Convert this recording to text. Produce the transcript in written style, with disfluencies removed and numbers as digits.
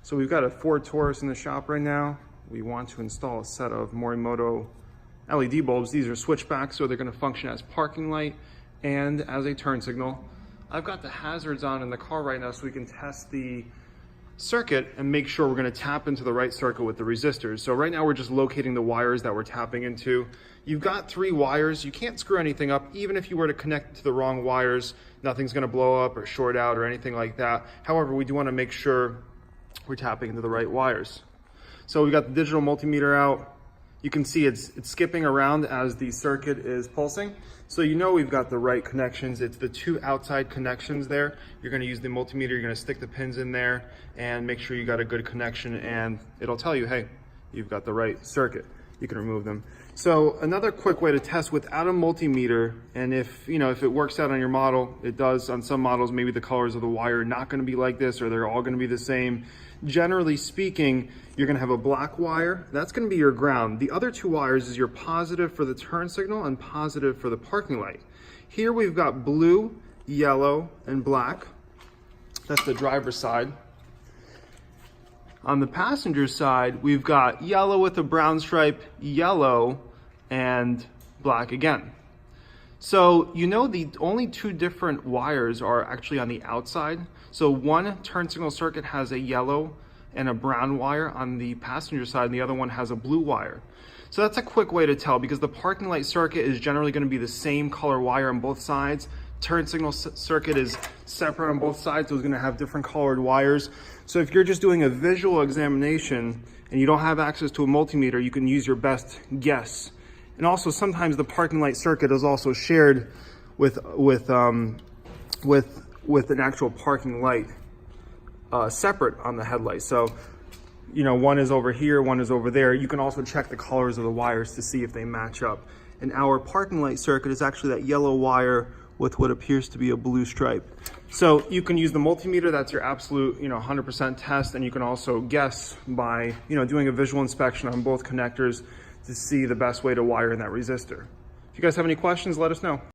So we've got a Ford Taurus in the shop right now. We want to install a set of Morimoto LED bulbs. These are switchbacks, so they're going to function as parking light and as a turn signal. I've got the hazards on in the car right now so we can test the circuit and make sure we're going to tap into the right circuit with the resistors. So right now we're just locating the wires that we're tapping into. You've got 3 wires. You can't screw anything up. Even if you were to connect to the wrong wires, nothing's going to blow up or short out or anything like that. However, we do want to make sure we're tapping into the right wires. So we've got the digital multimeter out. You can see it's skipping around as the circuit is pulsing. So you know we've got the right connections. It's the 2 outside connections there. You're going to use the multimeter, you're going to stick the pins in there and make sure you got a good connection, and it'll tell you, hey, you've got the right circuit. You can remove them. So another quick way to test without a multimeter, and if it works out on your model, it does on some models, maybe the colors of the wire are not going to be like this, or they're all going to be the same. Generally speaking, you're going to have a black wire. That's going to be your ground. The other 2 wires is your positive for the turn signal and positive for the parking light. Here we've got blue, yellow, and black. That's the driver's side. On the passenger side, we've got yellow with a brown stripe, yellow, and black again. So the only 2 different wires are actually on the outside. So one turn signal circuit has a yellow and a brown wire on the passenger side, and the other one has a blue wire. So that's a quick way to tell, because the parking light circuit is generally going to be the same color wire on both sides. Turn signal circuit is separate on both sides, so it's going to have different colored wires. So if you're just doing a visual examination and you don't have access to a multimeter, you can use your best guess. And also sometimes the parking light circuit is also shared with an actual parking light separate on the headlight. So one is over here, one is over there. You can also check the colors of the wires to see if they match up. And our parking light circuit is actually that yellow wire with what appears to be a blue stripe. So you can use the multimeter. That's your absolute 100% test, and you can also guess by doing a visual inspection on both connectors to see the best way to wire in that resistor. If you guys have any questions, let us know.